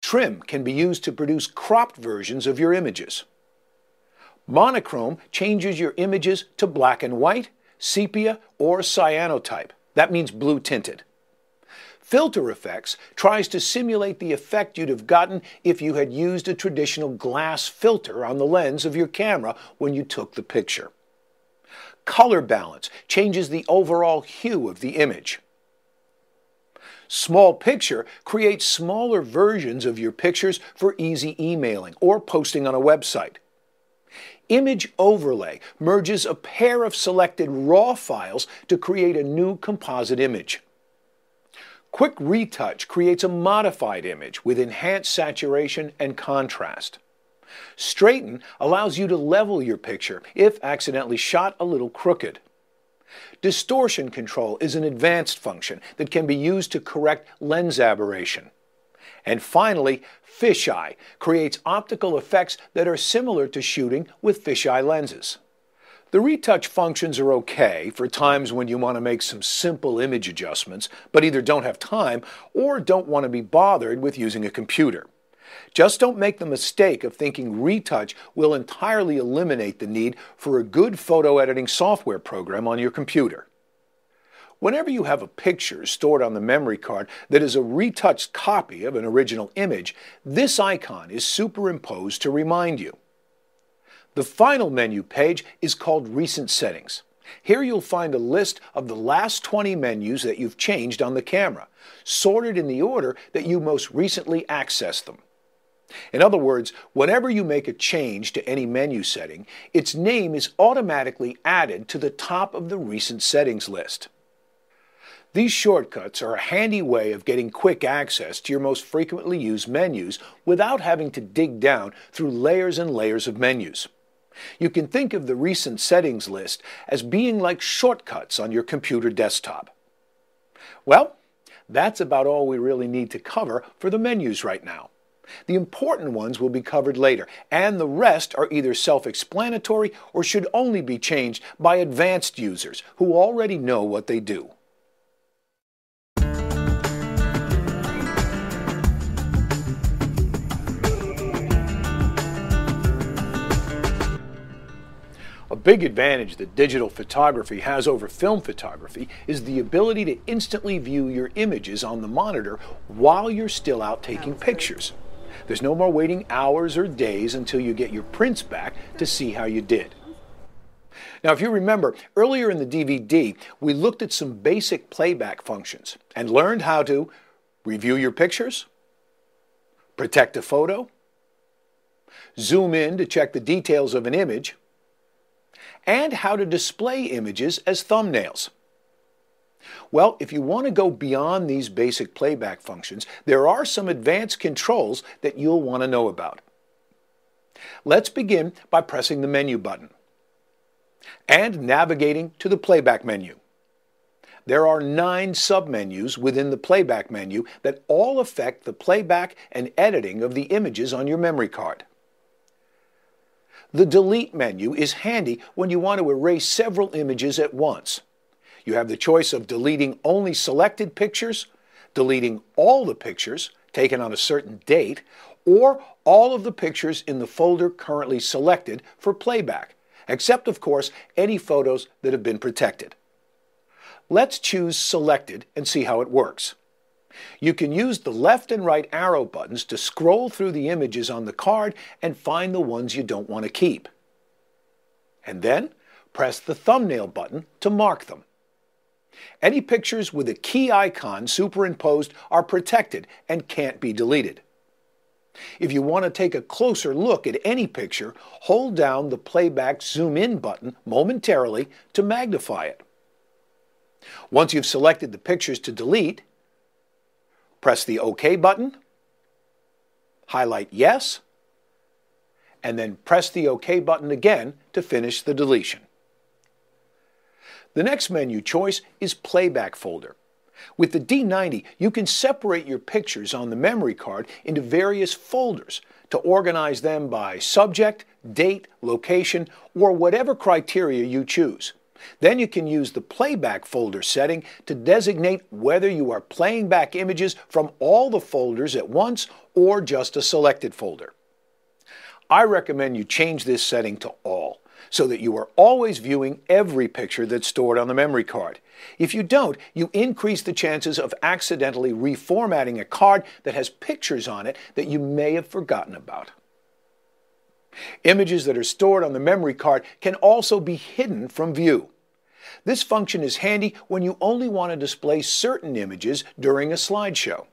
Trim can be used to produce cropped versions of your images. Monochrome changes your images to black and white, sepia, or cyanotype. That means blue tinted. Filter effects tries to simulate the effect you'd have gotten if you had used a traditional glass filter on the lens of your camera when you took the picture. Color balance changes the overall hue of the image. Small Picture creates smaller versions of your pictures for easy emailing or posting on a website. Image Overlay merges a pair of selected RAW files to create a new composite image. Quick Retouch creates a modified image with enhanced saturation and contrast. Straighten allows you to level your picture if accidentally shot a little crooked. Distortion Control is an advanced function that can be used to correct lens aberration. And finally, Fisheye creates optical effects that are similar to shooting with fisheye lenses. The retouch functions are okay for times when you want to make some simple image adjustments, but either don't have time or don't want to be bothered with using a computer. Just don't make the mistake of thinking retouch will entirely eliminate the need for a good photo editing software program on your computer. Whenever you have a picture stored on the memory card that is a retouched copy of an original image, this icon is superimposed to remind you. The final menu page is called Recent Settings. Here you'll find a list of the last 20 menus that you've changed on the camera, sorted in the order that you most recently accessed them. In other words, whenever you make a change to any menu setting, its name is automatically added to the top of the Recent Settings list. These shortcuts are a handy way of getting quick access to your most frequently used menus without having to dig down through layers and layers of menus. You can think of the Recent Settings list as being like shortcuts on your computer desktop. Well, that's about all we really need to cover for the menus right now. The important ones will be covered later, and the rest are either self-explanatory or should only be changed by advanced users who already know what they do. A big advantage that digital photography has over film photography is the ability to instantly view your images on the monitor while you're still out taking pictures. There's no more waiting hours or days until you get your prints back to see how you did. Now, if you remember, earlier in the DVD, we looked at some basic playback functions and learned how to review your pictures, protect a photo, zoom in to check the details of an image, and how to display images as thumbnails. Well, if you want to go beyond these basic playback functions, there are some advanced controls that you'll want to know about. Let's begin by pressing the menu button and navigating to the playback menu. There are 9 submenus within the playback menu that all affect the playback and editing of the images on your memory card. The delete menu is handy when you want to erase several images at once. You have the choice of deleting only selected pictures, deleting all the pictures taken on a certain date, or all of the pictures in the folder currently selected for playback, except, of course, any photos that have been protected. Let's choose Selected and see how it works. You can use the left and right arrow buttons to scroll through the images on the card and find the ones you don't want to keep. And then press the thumbnail button to mark them. Any pictures with a key icon superimposed are protected and can't be deleted. If you want to take a closer look at any picture, hold down the playback zoom in button momentarily to magnify it. Once you've selected the pictures to delete, press the OK button, highlight Yes, and then press the OK button again to finish the deletion. The next menu choice is Playback Folder. With the D90, you can separate your pictures on the memory card into various folders to organize them by subject, date, location, or whatever criteria you choose. Then you can use the Playback folder setting to designate whether you are playing back images from all the folders at once or just a selected folder. I recommend you change this setting to all, so that you are always viewing every picture that's stored on the memory card. If you don't, you increase the chances of accidentally reformatting a card that has pictures on it that you may have forgotten about. Images that are stored on the memory card can also be hidden from view. This function is handy when you only want to display certain images during a slideshow.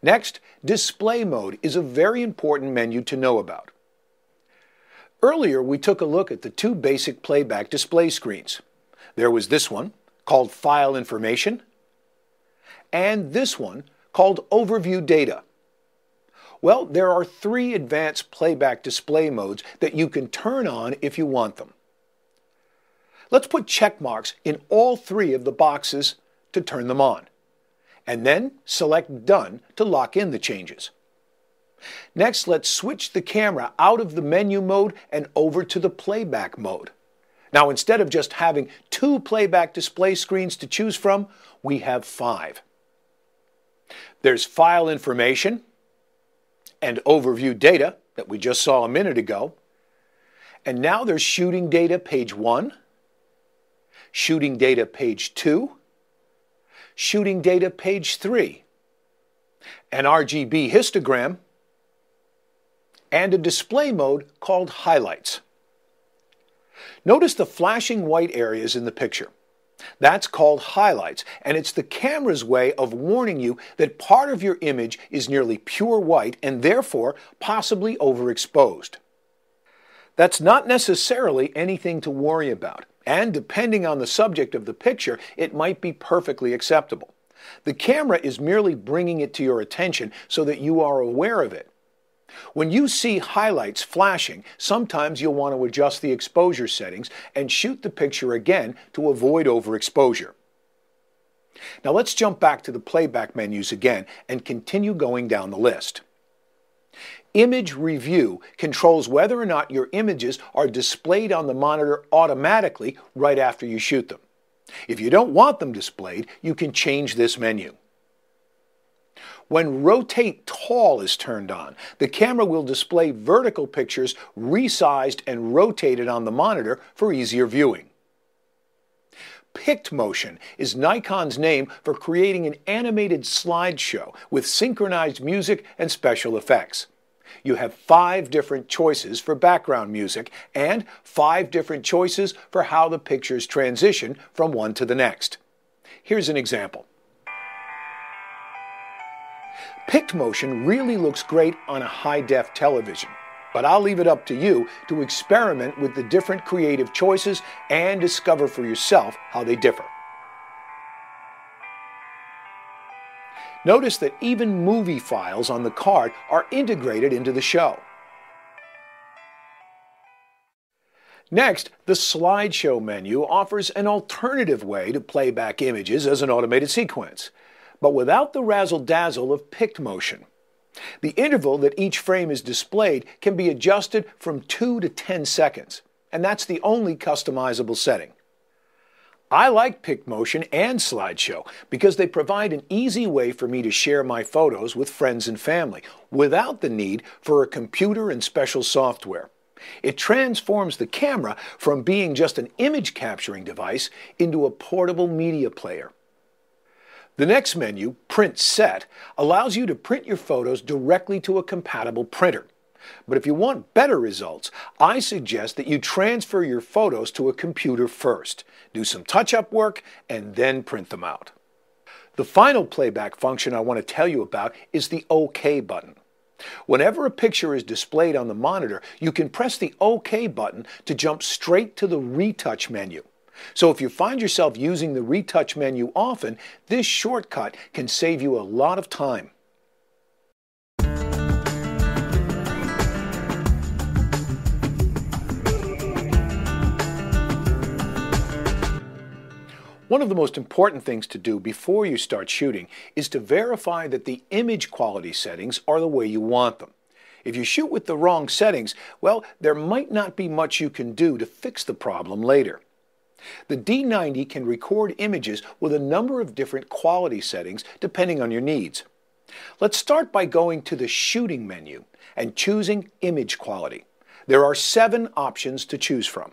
Next, display mode is a very important menu to know about. Earlier, we took a look at the two basic playback display screens. There was this one, called File Information, and this one, called Overview Data. Well, there are three advanced playback display modes that you can turn on if you want them. Let's put check marks in all three of the boxes to turn them on, and then select Done to lock in the changes. Next, let's switch the camera out of the menu mode and over to the playback mode. Now, instead of just having two playback display screens to choose from, we have 5. There's File Information and Overview Data that we just saw a minute ago. And now there's Shooting Data Page 1, Shooting Data Page 2, Shooting Data Page 3, an RGB histogram, and a display mode called Highlights. Notice the flashing white areas in the picture. That's called highlights, and it's the camera's way of warning you that part of your image is nearly pure white and therefore possibly overexposed. That's not necessarily anything to worry about, and depending on the subject of the picture, it might be perfectly acceptable. The camera is merely bringing it to your attention so that you are aware of it. When you see highlights flashing, sometimes you'll want to adjust the exposure settings and shoot the picture again to avoid overexposure. Now let's jump back to the playback menus again and continue going down the list. Image Review controls whether or not your images are displayed on the monitor automatically right after you shoot them. If you don't want them displayed, you can change this menu. When Rotate Tall is turned on, the camera will display vertical pictures resized and rotated on the monitor for easier viewing. Pict Motion is Nikon's name for creating an animated slideshow with synchronized music and special effects. You have 5 different choices for background music and 5 different choices for how the pictures transition from one to the next. Here's an example. Pict Motion really looks great on a high-def television, but I'll leave it up to you to experiment with the different creative choices and discover for yourself how they differ. Notice that even movie files on the card are integrated into the show. Next, the slideshow menu offers an alternative way to play back images as an automated sequence, but without the razzle-dazzle of Pict Motion. The interval that each frame is displayed can be adjusted from 2 to 10 seconds, and that's the only customizable setting. I like Pict Motion and Slideshow because they provide an easy way for me to share my photos with friends and family without the need for a computer and special software. It transforms the camera from being just an image capturing device into a portable media player. The next menu, Print Set, allows you to print your photos directly to a compatible printer. But if you want better results, I suggest that you transfer your photos to a computer first, do some touch-up work, and then print them out. The final playback function I want to tell you about is the OK button. Whenever a picture is displayed on the monitor, you can press the OK button to jump straight to the Retouch menu. So if you find yourself using the Retouch menu often, this shortcut can save you a lot of time. One of the most important things to do before you start shooting is to verify that the image quality settings are the way you want them. If you shoot with the wrong settings, well, there might not be much you can do to fix the problem later. The D90 can record images with a number of different quality settings depending on your needs. Let's start by going to the Shooting menu and choosing Image Quality. There are 7 options to choose from.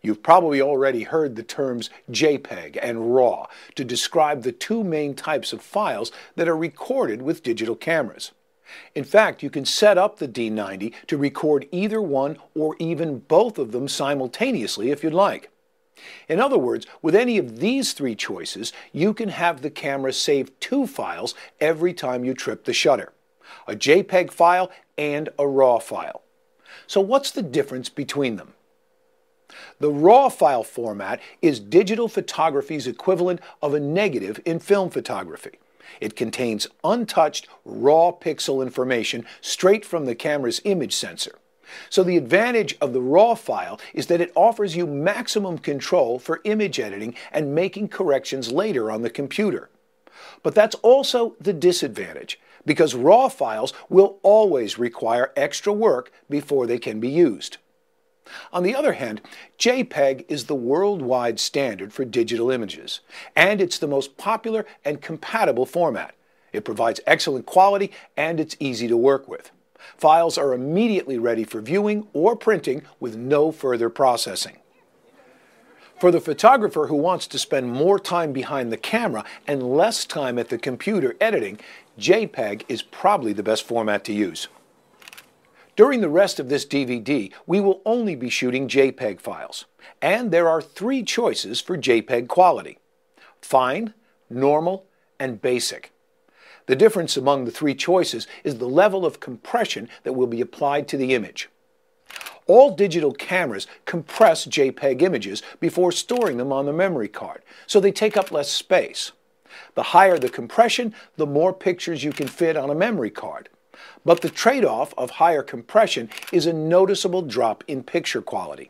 You've probably already heard the terms JPEG and RAW to describe the 2 main types of files that are recorded with digital cameras. In fact, you can set up the D90 to record either one or even both of them simultaneously if you'd like. In other words, with any of these 3 choices, you can have the camera save 2 files every time you trip the shutter: a JPEG file and a RAW file. So what's the difference between them? The RAW file format is digital photography's equivalent of a negative in film photography. It contains untouched, raw pixel information straight from the camera's image sensor. So the advantage of the RAW file is that it offers you maximum control for image editing and making corrections later on the computer. But that's also the disadvantage, because RAW files will always require extra work before they can be used. On the other hand, JPEG is the worldwide standard for digital images, and it's the most popular and compatible format. It provides excellent quality, and it's easy to work with. Files are immediately ready for viewing or printing with no further processing. For the photographer who wants to spend more time behind the camera and less time at the computer editing, JPEG is probably the best format to use. During the rest of this DVD, we will only be shooting JPEG files, and there are 3 choices for JPEG quality: Fine, Normal, and Basic. The difference among the 3 choices is the level of compression that will be applied to the image. All digital cameras compress JPEG images before storing them on the memory card, so they take up less space. The higher the compression, the more pictures you can fit on a memory card. But the trade-off of higher compression is a noticeable drop in picture quality.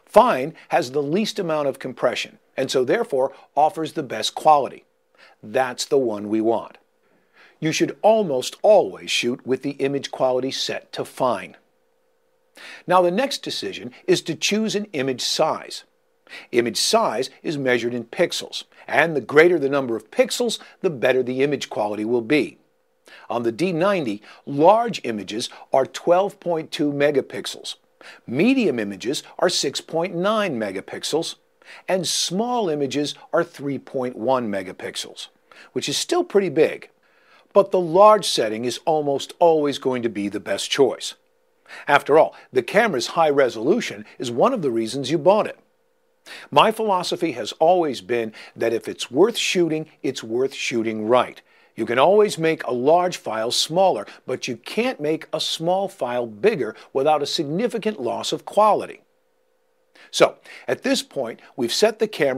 Fine has the least amount of compression, and so therefore offers the best quality. That's the one we want. You should almost always shoot with the image quality set to Fine. Now the next decision is to choose an image size. Image size is measured in pixels, and the greater the number of pixels, the better the image quality will be. On the D90, large images are 12.2 megapixels, medium images are 6.9 megapixels, and small images are 3.1 megapixels, which is still pretty big. But the large setting is almost always going to be the best choice. After all, the camera's high resolution is one of the reasons you bought it. My philosophy has always been that if it's worth shooting right. You can always make a large file smaller, but you can't make a small file bigger without a significant loss of quality. So, at this point, we've set the camera